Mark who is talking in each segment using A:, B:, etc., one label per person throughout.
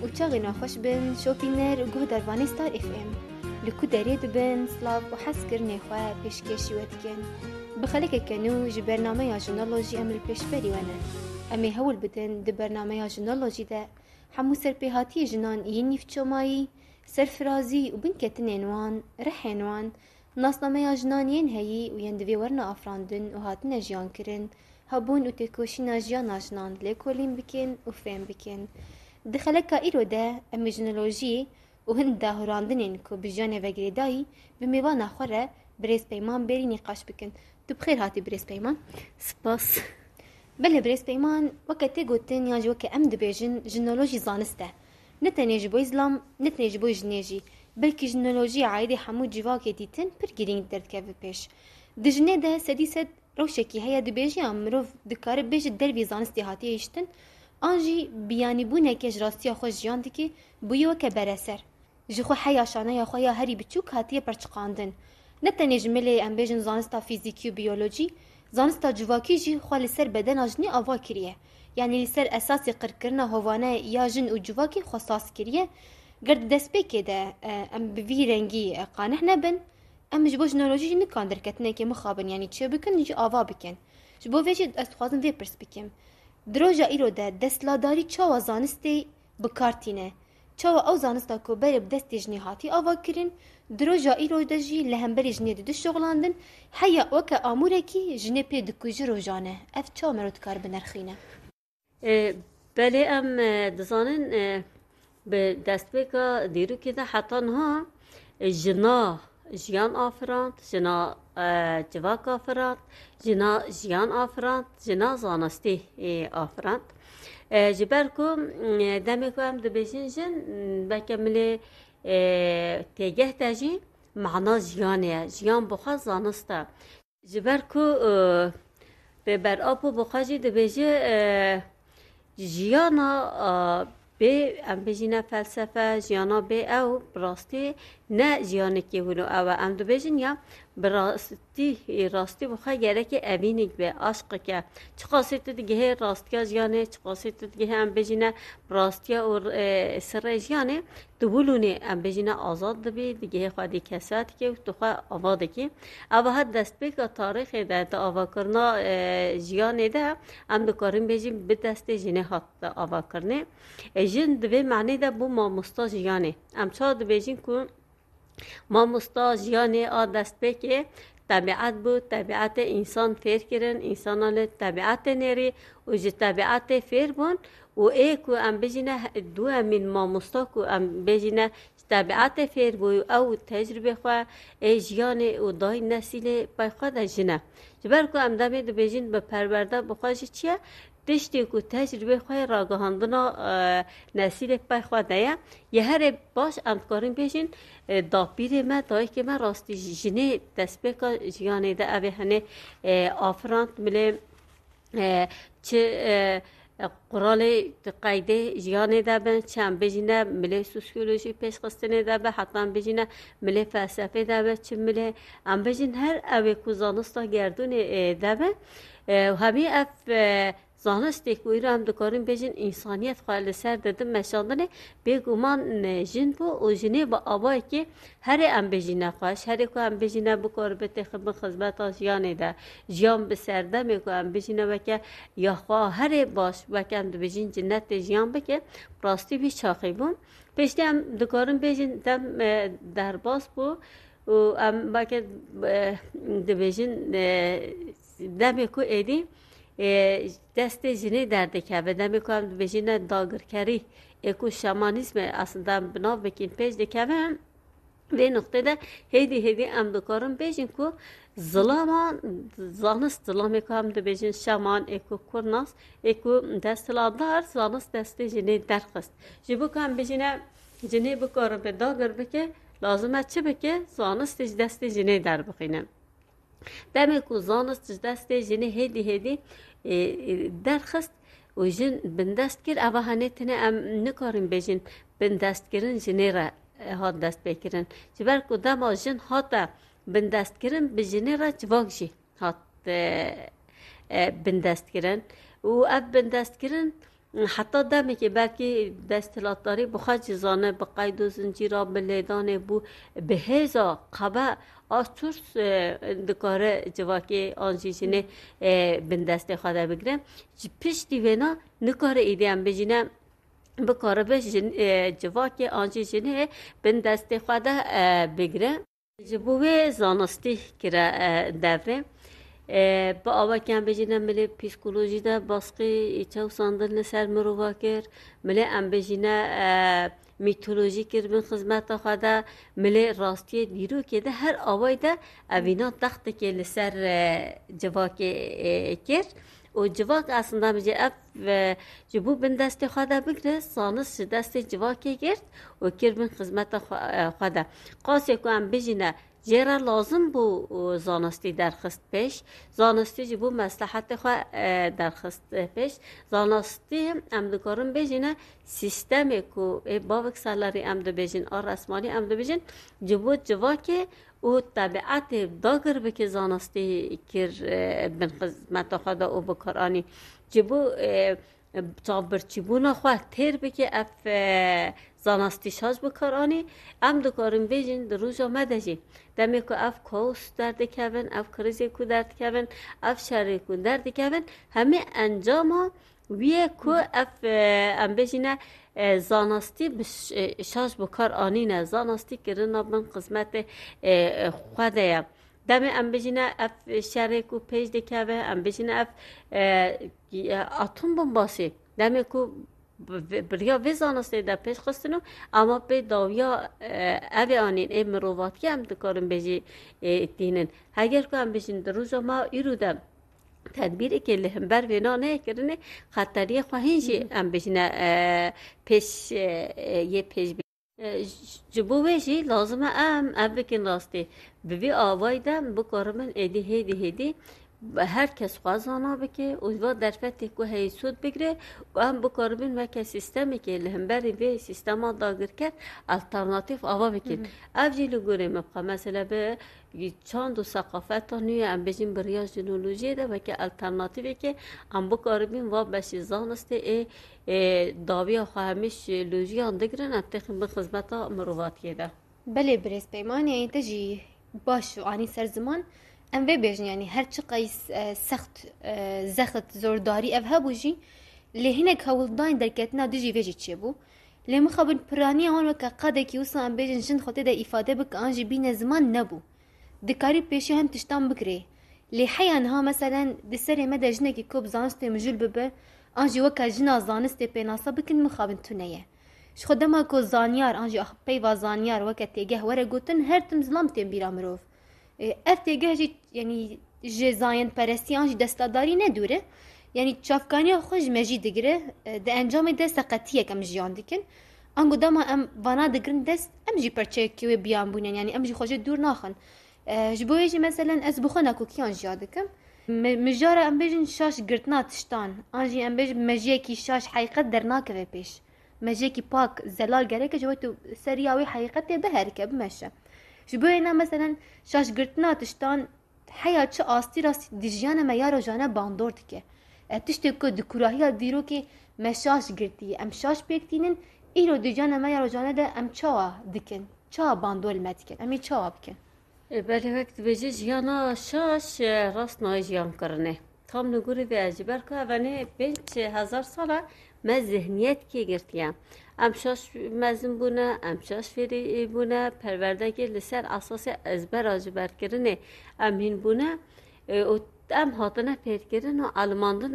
A: و چاغی ناخوش بن شوپینر و گوه دروانی ستار اف ام لکو درید بن سلاف و حس کرنه خواه پیشکشی ودکن بخلک کنو جی برنامه یا جنالوجی عمل پیش بری ونه امی هول بدن ده برنامه یا جنالوجی ده همو سرپیهاتی جنان یینیف چومایی سرفرازی و بین کتن انوان رح انوان ناسنامه یا جنان ین هایی و یندوی ورنا افراندن و هاتن جیان کرن هبون و تکوشی ناجیان ناجنان لیکولین بکن و فهم بکن دخلکا ایرو ده امی جنالوجی و هند ده هراندنین که بجانه وگری دایی بمیوان آخوره بریز پیمان بری نقاش بکن تو بخیر هاتی بریز پیمان
B: سپاس
A: بله بریز پیمان وقتی گوتن یا جو که ام دبیجن جنولوژی زانسته نتنیج بو اسلام نتنیج بو جنیجی بلکه جنولوژی عایده حمود جواک دیتن پر گرینگ درد که پیش دجنه ده سدیست روشکی هیا دبیجی امروف دکار بیج دربی زانستی هاتی ایشتن آنجی بیانی بونه که جراستی خوش جیان دیکی بویو که برسر جخو حیا شانه یا خویا هری بچوک هاتی پرچقاندن نتنیج ملی ام بیجن زانستا فیزیکی و بیولوژی زانستا جواکی جی خوالی سر بدن آجنی آوا کریه یعنی لسر اساسی قرکرنا هوانه یا جن و جواکی خصاص کریه گرد دست بکه ده ام بوی رنگی قانح نبن ام جبو جنولوژی نکان درکتنه که مخابن یعنی چه بکن جی آوا بکن جبو ویجی استخوازم وی پرس بکم دروجا ایرو ده دستلاداری چاوا زانستی بکارتینه چاوا او زانستا کو برب دستی جنی هاتی آوا کرن دروجا ایرو ده جی لهمبری جنی ده شغلاندن حیا وکا آموره کی جنی پی دکوجی روزانه اف چاوا مرود کار بنرخینه
B: بله ام دزانن به دست بکا دیرو که ده حتی نها جنا جیان آفراند جنا جواک آفراند جنا جیان آفراند جنا زانستی آفراند جبر کو دمی کو هم دبیشن جن بکمله تیگه تاجی معنا جیانه جیان بخواست زانسته جبر کو به بر آبو بخواجی دبیجه جیانا به ام بجینه فلسفه جیانا به او براستی نه جیانه که ولو او ام دو بجین یا راستی بخواه گره که اوینیک به عشق که چه خاصیت دیگه راستی جیانه چه خاصیت دیگه ام بجینه براستی و سر جیانه دولونه ام بجینه آزاد دبی دیگه خودی کسات که تو خواه آواده که او حد دست بگه تاریخ ده تا آوا کرنا جیانه ده ام دکاریم بجیم به دست جنه هات آوا کرنه جن دوی معنی ده بو ما مستا جیانه ام چا دو بجیم که ما مستا جیانه آ دست بگه طبیعت بود طبیعت انسان فیر کرن انسانان طبیعت نری و جه طبیعت فیر بون و ای که ام بجینه دو امین ما مستا که ام بجینه طبیعت فیر بوی او تجربه خواه ای جیانه و دای نسیل بای خواه ده جنه جبر که ام دمه دو بجین به پرورده بخواهش چیه دشتی که تجربه خواه راگهاندنا نسیل پای خواه ده یه هر باش امتکارین بیشین داپیر ما دایی که من راستی جنه دست بکا جیانه ده اوه هنه آفراند ملی چه قرال قیده جیانه ده بن چه بجینه ملی سوسیولوژی پیش خستنه ده به حتی بجینه ملی فلسفه ده به چه ملی بجین هر اوه کوزانستا گردون ده به و همین اف زانستی که ایرو هم دکاریم بجین انسانیت خواهی سر دادم مشاندنه بگومان جن بو و جنه با آبایی که هر ام بجینه خواهش هر که ام بجینه بکار بتخم خدمت آجیانه ده جیان بسرده میگو ام بجینه وکه یا خواه هر باش وکه ام دو بجین جنت جیان بکه راستی بی چاقی بون پیشتی هم دکاریم بجین دم در باز بو و ام وکه دو بجین دمی که ایدی دست جنی درده که و دمی که هم بجینه داگرکری اکو شامانیزم اصلا بنا بکین پیش ده که به نقطه ده هیدی ام دکارم بجین که ظلامان زانست ظلامی که هم ده بجین شامان اکو کرناس اکو دست لادار زانست دست جنی درخست جبو که هم بجینه جنی بکارم به داگر بکه لازمه چه بکه زانست دست جنی در بخینه دمی که زانست دست جنی هیدی درخست و جن بندست کر اوه هنه تنه ام نکاریم بجین بندست کرن جنی را هات دست بکرن جبر که دما جن هاتا بندست کرن به جنی را جواک جی هات بندست کرن و اب بندست کرن حتی دمی که بلکه دستلات داری بخواد جزانه به قید و زنجیرا به لیدانه بو به هزا قبا آچورس دکاره جواکی آنجی جنه بین دست خدا بگیرم پیش دیوینا نکاره ایدیم بجینه بکاره بش جواکی آنجی جنه بین دست خدا بگیره جبوه زانستی کرا دوره با آوا کم بجینم ملی پسیکولوژی ده باسقی ایچاو ساندل نسر مرووا کر ملی ام بجینه میتولوژی کر من خدمت خدا ملی راستی دیرو که ده هر آوای ده اوینا تخت که لسر جواک کر و جواک اصلا میگه اف جبو بن دست خدا بگره سانس دست جواکی گرد و کر من خدمت خدا قاسه که ام بجینه جرا لازم بو زانستی درخست پیش زانستی جبو مصلحت خو درخست پیش زانستی ام دکارم بجینه سیستمی کو باوک سالاری ام دو بجین آر رسمانی ام دو بجین جبو جواکه او طبیعت داگر بکه زانستی کر بن خدمت خدا او بکارانی جبو چابرچی بونا خواه تیر بکه اف زانستی شاز بکارانی ام دکارم بیجین در روز آمده جی دمی که اف کاوس درد کبن اف کریزی کو درد کبن اف شری کو درد کبن همه انجام ویه که اف ام بیجینه زانستی شاز بکارانی نه زانستی کرنا من قسمت خوده دم ام بجینه اف شری کو پیش دکبه ام بجینه اف اتم بمباسی دمی کو بریا وی زانستی در پیش خستنو اما به داویا اوی آنین ای مروات که هم دکارم بجی دینن اگر که هم بجین در روز ما ایرو دم تدبیری که لهم بر وینا نه کرنه خطری خواهینجی هم بجینه پیش یه پیش جبوهشی لازمه بکن راستی بوی آوای دم بکارمن ایدی هیدی هر کس خوازانا بکه و در فتی که هی سود بگیره و هم بکاربین و که سیستمی که لهم بری به سیستم داگر کرد الترناتیف آوا بکن افجیلو گوره مبقى مثلا به چند و ثقافت نیو هم بجیم بریاج جنولوژی ده و که الترناتیفی که هم بکاربین و بشی زانسته داوی خواهمش لوژی اندگرن ابتخیم به خدمت مرواتیه ده
A: بله برس پیمان یعنی تجی باش و آنی سر زمان ام وی بیجن یعنی هر چی قیس سخت زخت زورداری اف هبوجی لهنك هولداين دركتنا دجي فيجي تشيبو لما خبن براني هون وكا قاده كي وصل ام بيجن جن خوتي دا افاده بك انجي بين زمان نبو دكاري بيشي هم تشتام بكري لي حيان ها مثلا دسري مدى جنكي كوب زانستي مجول ببر انجي وكا جنا زانستي بيناسا بكن مخابن تونيه ش خدما كو زانيار انجي اخ بيوا زانيار وكا تيجه ورا گوتن هر تم ظلام تيم بيرا مروف اف تيجه جي يعني جي زاين پرستي انجي دستاداري ندوره یعنی چافکانی خوش مجی دگره ده انجام دست قطعیه کم جیان دکن انگو دام ام وانا دگرن دست ام جی پرچه کیوی بیان بونن یعنی ام جی خوش دور ناخن جبوی جی مثلا از بخونه کو کیان جیاد دکم مجاره ام بیجن شاش گرتنا تشتان انجی ام بیج مجیه کی شاش حقیقت در ناکوه پیش مجیه کی پاک زلال گره که جوی تو سریاوی حقیقت به هرکه بمشه جبوی اینا مثلا شاش گرتنا تشتان حیات چه آستی راستی دیجیان میارو جانه باندور دکه تشتی که دکوراهی دیرو که مشاش گرتی ام شاش پیکتینن ایرو دیجانه ما یارو جانه ده ام چا دکن چا باندول مدکن امی چا بکن
B: بله وقت بجی جیانا شاش راست نای جیان کرنه تام نگوری به اجبر که ونه 5000 ساله من ذهنیت که گرتیم ام شاش مزن بونه ام شاش فری بونه پرورده که لسر اساس ازبر اجبر کرنه ام هین بونه ام هاتنه پیرگیرن و علماندن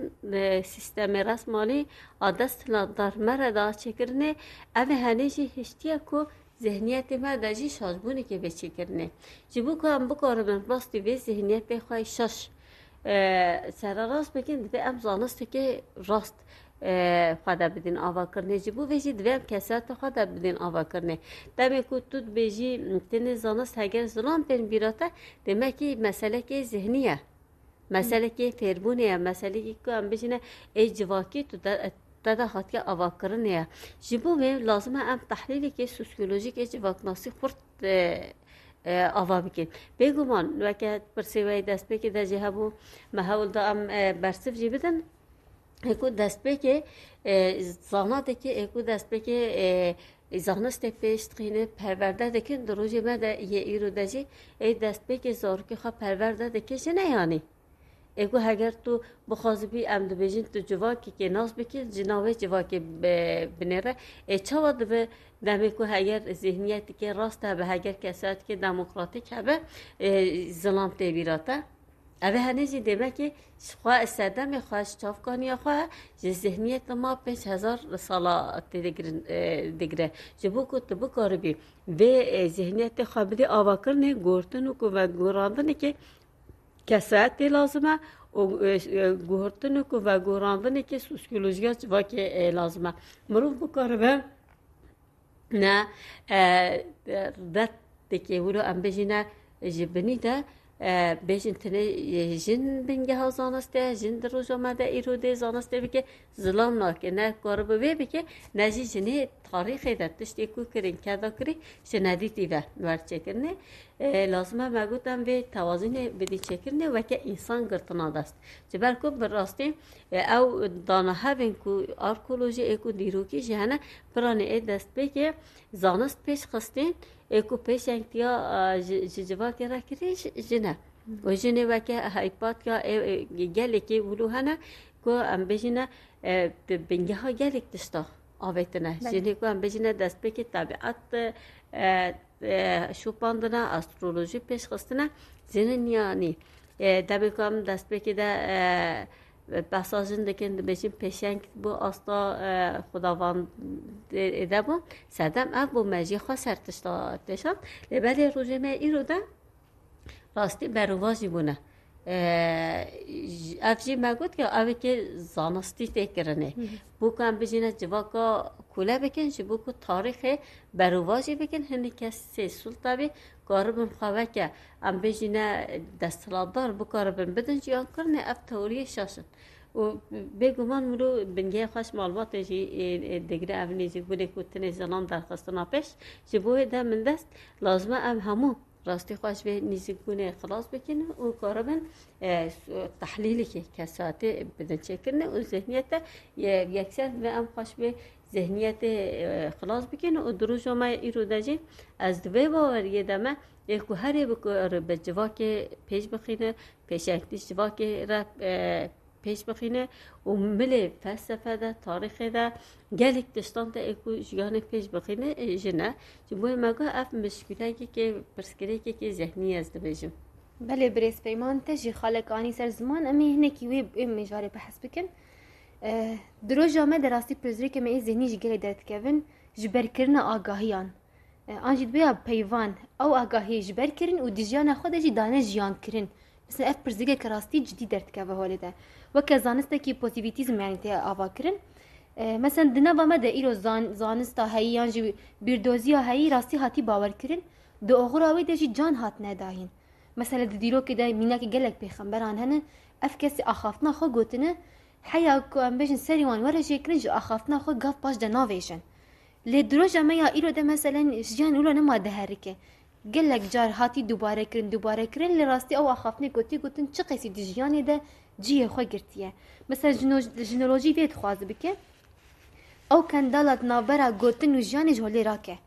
B: سیستم رسمالی آدست در مردا چکرنه اوه هنیجی هشتیه که ذهنیت مردجی شاشبونی که بچی کرنه جبو که هم بکارم باستی وی ذهنیت بخواه شاش سر راست بگین دوی ام زانسته که راست خدا بدین آوا کرنه جبو ویجی دوی ام کسرت خدا بدین آوا کرنه دمی که تود بیجی تنی زانست اگر ظلام بین بیراته دمه که مسئله که ذهنیه مسئله که فرمونه مسئله که هم بچینه ای جواکی تو داده خاط که آوا کرنه جبو می لازمه ام تحلیلی که سوسیولوژیک جواکناسی خورد آوا بکن بگومان وقت پرسیوی دست بکی در جهبو محاول دا ام برسف جی بدن اکو دست به که زانات که اکو دست به که زانست پیشت خینه پرورده دکن دروژه ما ده یه ایرو دجی ای دست به که زار که خواه پرورده دکش نه یعنی اگه اگر تو بخواستی بی امد بجین تو جواکی که ناس بکی جناوه جواکی بنره چه وقت به دمی که اگر ذهنیتی که راست به اگر کسات که دموکراتیک هبه ظلم تبیراته اوه هنیزی دیمه که خواه استعدام خواهش چافکانی خواه ذهنیت ما 5000 ساله دیگره جبو که تو بکار بی و ذهنیت خواه بدی آوا کرنه گورتن و گوراندنه که کساتی لازمه و گوهرتنه که و گوراندنه که سوسیولوژیات و که لازمه مروف بکاره به نه رد که ولو ام بجینه جبنی ده بیشتر تنه جن بینگه ها زانسته جن دروج آمده ایروده زانسته بکه ظلم نکه نه کار به بکه نجی جنه تاریخی داشته کو کرین کدا کری شندی تیوه ورچه کرنه لازمه مگوتم به توازن بدی چکرنه و که انسان گرتنا دست جبر کو براستی او دانه هفین کو آرکولوژی اکو دیروکی جهنه پرانه دست بکه زانست پیش خستین اکو پیش انگتیا جواب کرا کریش جنه و جنه وکه هایپات که گلی که ولو هنه که ام بجنه بینگه ها گلی دستا آویتنه جنه که ام بجنه دست بکی طبیعت شوپاندنه استرولوژی پیش خستنه جنه نیانی دمی که ام دست بکی ده بسازن دکن بچین پیشنگ بو استا خداوند ده بو سردم اب بو مجی خوا سرتشتا تشان لبلی روزه می ایرو ده راستی بروازی بونه افجی مگود که اوی که زانستی تکرنه بو کم بجینه جواکا کوله بکن جبو که تاریخ بروازی بکن هنی کسی سلطه بی کاربن خواه که ام بجینه دستلادار بو کاربن بدن جیان کرنه اف تئوری شاشن و بگمان مرو بنگه خوش معلومات جی دیگر اونیزی بوده که تنه زنان درخواستنا پیش جبوه ده من دست لازمه ام همو راستی خوش به نیزگونه خلاص بکنه و کاربن تحلیلی که کساته بدن چکنه و ذهنیت یکسر و ام خوش به ذهنیت خلاص بکنه و دروج ما ایرو دجی از دوی باوریه دمه یکو هری بکاره به جواکه پیش بخینه پیشنگتیش جواکه را پیش بخینه و ملی فلسفه ده تاریخ ده گلیک دستان ده اکو جیان پیش بخینه جنه جبوی مگه اف مشکلی که پرسکری که ذهنی است بجم
A: بله برس پیمان تجی خالقانی سر زمان امی هنه کی وی مجاری بحث بکن دروج آمد راستی پرزری که می ذهنی جگلی درد کردن جبر کردن آگاهیان آنجید بیا پیوان او آگاهی جبر کردن و دیجان خود جی دانه جیان کردن مثلا اف پرزری که راستی جدی درد کرده حاله ده و که زانسته کی پوزیتیویسم یعنی ته آوا کردن مثلا دنا و مده ایرو زانستا هایی یانجی بیردوزی هایی راستی هاتی باور کردن دو اغراوی ده جی جان هات نداهین مثلا دیرو که ده مینا که گلک پیغمبران هنه اف کسی آخافتنا خو گوتنه حیا کو ام بجن سریوان ورا شکرنج آخافتنا خو گاف باش ده ناویشن لدروج ما یا ایرو ده مثلا جان اولو نما ده هرکه گلک جار هاتی دوباره کرن لراستی او آخافتنی گوتن چه قصی دیجیانی ده جیه خو گرتیه مثلا جنولوژی وید خواز بکه او کندالات نابرا گوتن و جانی جولی راکه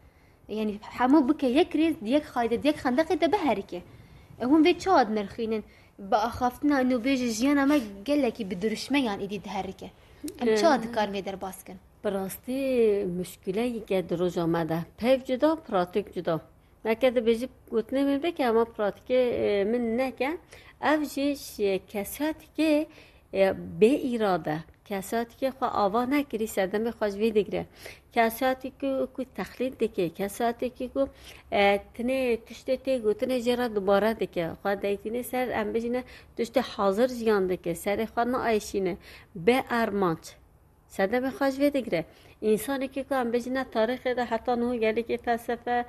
A: یعنی همو بکه یک ریز یک خایده یک خندقی ده بهرکه هم وید چاد نرخینن با آخافتنا انو بیج جیانا ما گلکی بدرشمه یان ایدی ده هرکه ام چاد کار میدر باسکن
B: براستی مشکلی که دروج آمده پیف جدا پراتیک جدا نکرده بیجی گوتنه من بکه اما پراتیک من نکه اوجیش کساتی که به ایراده کساتی که خو آوا نکری سردم خوش ویدگره کساتی که تخلید دکه کساتی که تنه تشته تی گوتنه جرا دوباره دکه خو دیتینه سر ام بجینه تشته حاضر جیان دکه سر خو نا آیشینه به ارمانچ سردم خوش ویدگره انسانی که هم بجنه تاریخ ده حتی نه گلی که فلسفه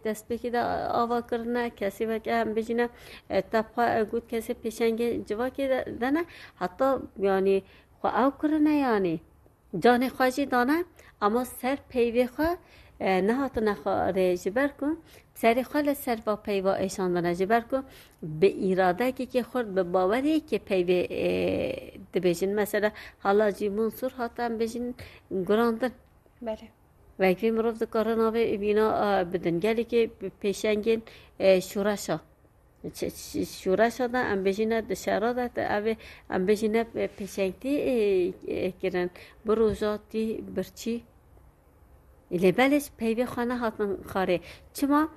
B: دست بکی ده آوا کرنه کسی و که هم بجنه تبقى گود کسی پیشنگ جوا که دانه حتی یعنی خو او کرنه یعنی جان خواهی دانه اما سر پیوی خواه نه هات نخاره جبر کو سری خال سر با پیوا ایشان دانه جبر کو به ایراده که خورد به باوری که پیوه دبیجن مثلا حالا جی منصور هاتم بیجن گراندن
A: بله
B: و اگه مروف دکارن آوه بینا بدنگلی که پیشنگین شورشا شورشا دا ام بیجنه دشارا دا اوه ام بیجنه پیشنگتی کرن بروژاتی برچی لبلش پیوی خانه هاتن خاره چما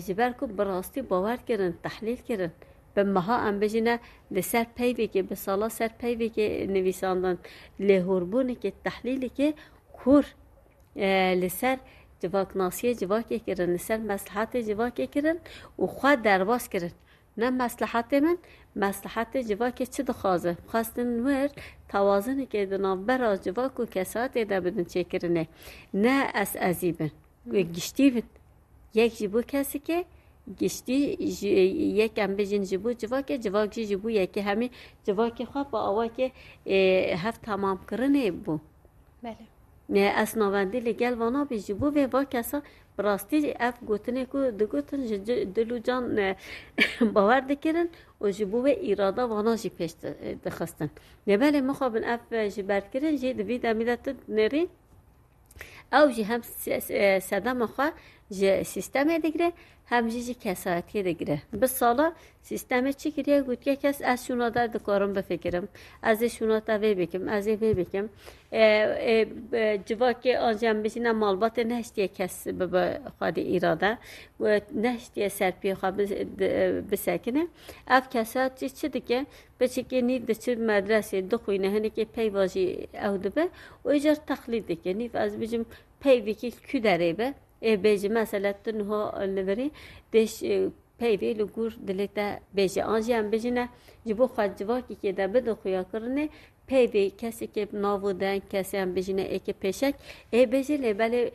B: جبر کو براستی باور کردن تحلیل کردن به ماها ام بجینه لسر پیوی که به سالا سر پیوی که نویساندن لهوربونی که تحلیلی که کور لسر جواک ناسیه جواکی کردن لسر مصلحت جواکی کردن و خود درواز کردن نه مصلحت من مصلحت جواکی چه دخوازه خواستن ور توازنی که دنام برا جواک و کسات ایده بدن چه کرنه نه از ازیبن گشتی بد یک جبو کسی که گشتی یک ام بجن جبو جواک جبو یکی همی جواک خواه با آوا که هفت تمام کرنه بو
A: بله
B: اسناوندی لگل وانا بی جبو و با کسا براستی اف گوتنه کو دگوتن دلو جان باور دکرن و جبو و ایرادا وانا جی پیش دخستن نباله مخوابن اف جبرد کرن جی دوید امیدت نری او جی هم صدام خواه جی سیستم دیگره هم جی کسایتی دیگره به سالا سیستم چی کریه گوت که کس از شونا در دکارم بفکرم از شونا تا وی بکم از وی بکم جوا که آنجام بشینم مالبات نهشتیه کس به خواهد ایراده و نهشتیه سرپی خواه بسکنه اف کسایت چی دیگه بچه که نید چه مدرسه دو خوینه هنه که پیواجی او دبه و ایجار تقلید دیگه نیف از بجم پیوی که که داره به بیجی مثلا تنها نوری دش پیوی لگور دلیتا بیجی آنجی هم بیجی نه جبو خواهد جواکی که ده بده خویا کرنه پیوی کسی که ناودن کسی هم بیجی نه ایک پیشک بیجی لیبالی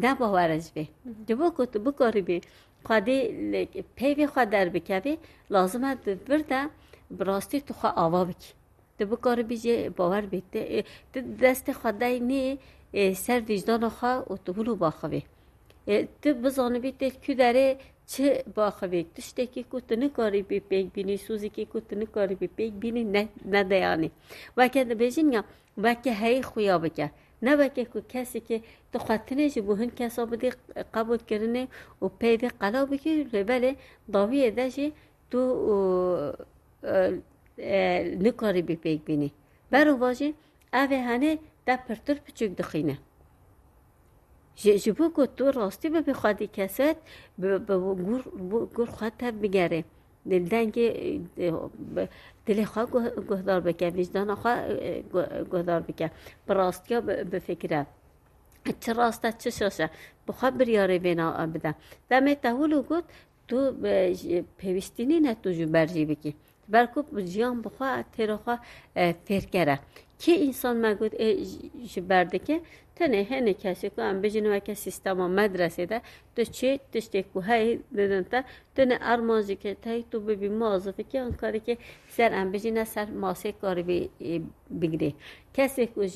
B: نباورج بی جبو کتو بکاری بی خواهدی پیوی خواهد در بکوی لازمه برده براستی تو خواه آوا بکی تو بکاری بیجی باور بی دست خواهده نی سر وجدان خواه و تو هلو باخوی تو بزانه بیت که داره چه باخوی تشتکی که تو نکاری بی پیک بینی سوزی که تو نکاری بی پیک بینی نه دیانی و که بیجین یا و که هی خویا بکه نه و که کسی که تو خاطنه جو بهن کسا بدی قبول کرنه و پیوی قلا بکی ربله داویه داشی تو نکاری بی پیک بینی برو واجی اوه هنه ده پرتر پچوک دخینه جبو که تو راستی به بخوادی کسات به گور خواهد تب بگره دلدنگی دل خواه گهدار بکن وجدان خواه گهدار بکن براستی ها بفکره چه راسته چه شاشه بخواه بریاره بینا بده دمه تهولو گفت تو پیوستینی نه تو جو برجی بکی برکو جیان بخواه تیرا خواه فرکره که انسان مگود برده که تنه هنه کسی که هم بجنوه که سیستم مدرسه ده تو چه تشتی که های دادن تا تنه ارمانجی که تایی تو ببی موظفه که اون کاری که سر هم بجنه سر ماسه کاری بگیره کسی که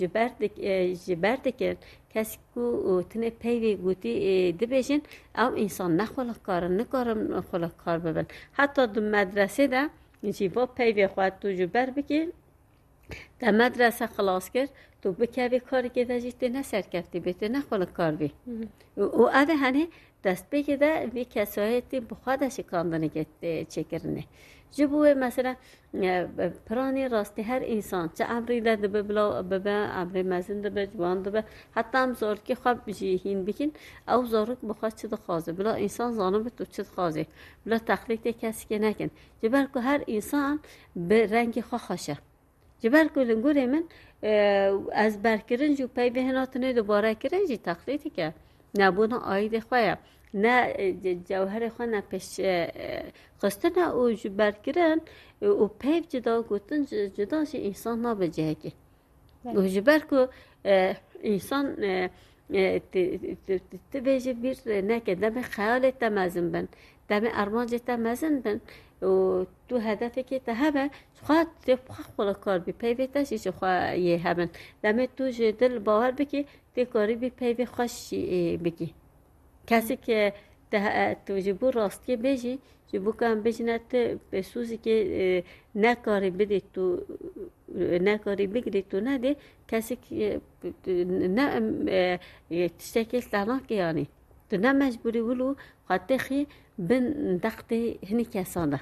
B: جبرده که کسی که تنه پیوی گوتی ده بجن او انسان نخواه کارم نخواه کار ببن حتی دو مدرسه ده جیوا پیوی خواهد تو جبر بکن در مدرسه خلاص کرد تو بکوی کاری که در جیت نه سرکفتی بیت نه خلا کار بی و اوه هنه دست بگیده وی کسایتی بخوادش کاندنه که چه کرنه جبوه مثلا پرانی راستی هر انسان چه امری ده دبه بلا ببه امری مزن دبه جوان دبه حتی هم زار که خواب بجیهین بکن او زارک بخواد چه دخوازه بلا انسان زانم تو چه دخوازه بلا تخلیق کسی که نکن جبر که هر انسان به رنگ خواه خوشه جبر کلن گوره من از برکرنج و پی بهناتنه دوباره کرنجی تقلیدی که نبونا آید خواه نه جوهر خواه نه پیش خسته نه او جبر کرن و پی جدا گوتن جدا شی انسان نبجه که و جبر که انسان تبيجي بير ناكي دم خيالي تمازن بن دم أرمانجي تمازن بن و تو هدفك تهبه خواهد تبخ خلا کار بی پیوی تشیش خواه یه همن دم تو دل باور بکی تی کاری بی پیوی خوش بکی کسی که تو جبو راستی بیجی جبو کم بیجی نه تو به سوزی که نکاری بدی تو نکاری بگیری تو نده کسی که نه تشتکل تنها که یعنی تو نه مجبوری ولو خاطر خی بن دقت هنی کسانه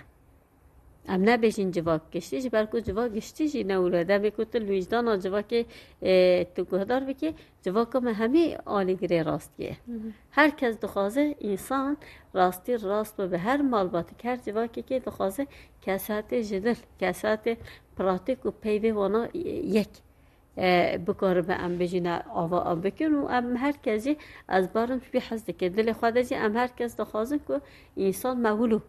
B: ام نبیشین جواب کشتیش برکو جواب کشتیشی نوله دمی کتل وجدان جواب که تو گهدار بکی جواب که همه آلی گره راستیه هر کس دخوازه انسان راستی راست و به هر مالباتی کرد جواب که دخوازه کسات جدل کسات پراتیک و پیوی وانا یک بکار به ام بجینه آوا ام بکن و ام هر کسی از بارم بی حزده که دل خودجی ام هر کس دخوازه که انسان مولو